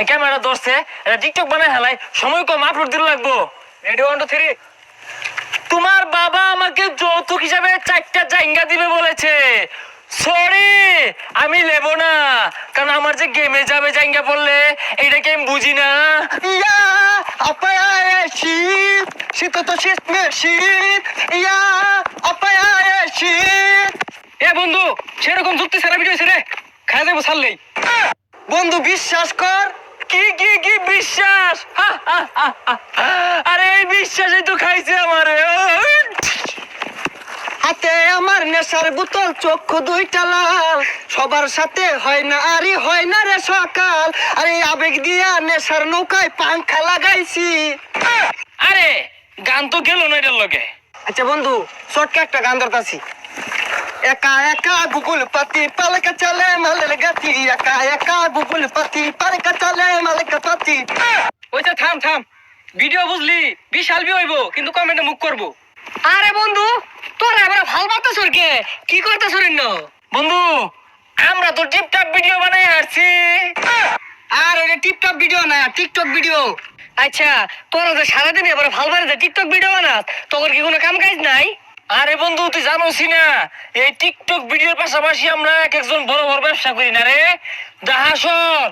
Camera ধরছে, এটা TikTok বানায় হেলাই, সময় কম, আপলোড দিতে লাগবো। রেডি 1 2 3। তোমার বাবা আমাকে যৌতুক হিসাবে 4টা জায়গা দিবে বলেছে। সরি, আমি নেব না, কারণ আমার যে গেমে যাবে জায়গা বললে এইটাকে আমি বুঝি না। ইয়া আপায়া শীত শীত তো শীত মে শীত ইয়া আপায়া শীত। এ বন্ধু, সেরকম যুক্তি সারা ভিডিও রে, খাই দেবো ছাড়লেই। বন্ধু বিশ্বাস কর। কি কি কি বিশ্বাস? আরে এই বিশ্বাসই তো খাইছে আমারে। হাতে আমার নেশার বোতল, চক্ষু দুইটা লাল, সবার সাথে হয় না আরে হয় না রে সকাল, আরে আবেগ দিয়া নেশার নৌকায় পাংখা লাগাইছি। আরে গান তো গেল না এটার লগে। আচ্ছা বন্ধু, শর্টকে একটা গান ধরতাছি। একা একা গুগল পাতি পালকা চলে মালের গাতি, একা একা গুগল পাতি পালকা চলে মালের পাতি। ওইটা থাম থাম, ভিডিও বুঝলি বিশাল বি হইব, কিন্তু কমেন্টে মুখ করব। আরে বন্ধু, তোরা এবার ভাল বাতাস কে কি করতেছ রে? বন্ধু, আমরা তো টিপটপ ভিডিও বানাই আসছি। আর এটা টিকটক ভিডিও না, টিকটক ভিডিও। আচ্ছা, তোরা যে সারাদিন এবার ভাল বানাতে টিকটক ভিডিও বানাস, তোর কি কোনো কাম কাজ নাই? আরে বন্ধু, তুই জানোসি না এই টিকটক ভিডিওর পাশাপাশি আমরা এক একজন বড় বড় ব্যবসা করি না রে। জাহাসর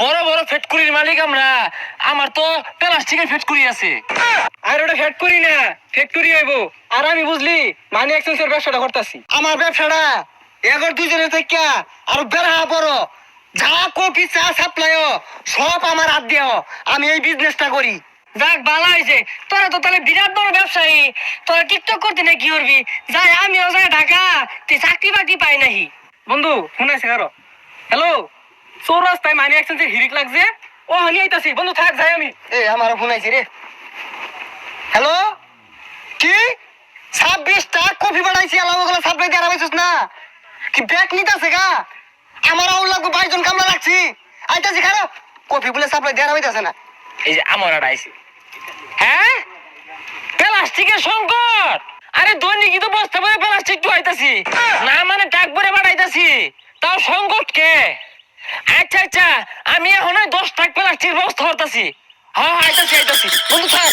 বড় বড় ফ্যাক্টরির মালিক আমরা। আমার তো প্লাস্টিকের ফ্যাক্টরি আছে। আর ওটা ফ্যাক্টরি না, ফ্যাক্টরি হইব। আর আমি বুঝলি মানি এক্সচেঞ্জের ব্যবসাটা করতেছি। আমার ব্যবসাটা এগর দুজনের থেকে আর বেড়া বড়, যা কপি চা সাপ্লাই সব আমার হাত দিয়ে আমি এই বিজনেসটা করি। যাক ভালো হয়েছে, তোরা তো তাহলে বিরাট বড় ব্যবসায়ী। তোরা টিকটক করতে না কি করবি? যাই আমিও যাই ঢাকা, তুই চাকরি বাকরি পাই নাহি। বন্ধু শুনেছে কারো? হ্যালো, চৌরাস্তায় মানি এক্সচেঞ্জের হিরিক লাগছে, ও হানি আইতাছি। বন্ধু থাক, যাই আমি। এ আমার ফোন আইছি রে। হ্যালো, কি 26টা কফি বানাইছি, আলাম ওগুলো সাপ্লাই দিয়ে আরামাইছিস না কি? ব্যাগ নিতেছে গা, আমার আউল লাগবে 22 জন কামলা রাখছি। আইতাছি খারাপ, কফি বলে সাপ্লাই দিয়ে আরামাইতেছে না। এই যে আমার আইছি। হ্যাঁ, প্লাস্টিকের সংকট। আরে দৈনিকই তো বস্তা ভরে প্লাস্টিক তো আইতাছি না, মানে টাক ভরে বাড়াইতাছি, তাও সংকট কে? আচ্ছা আচ্ছা, আমি এখন 10 টাক প্লাস্টিক বস্তা হরতাছি। হ্যাঁ আইতাছি আইতাছি, বন্ধু থাক।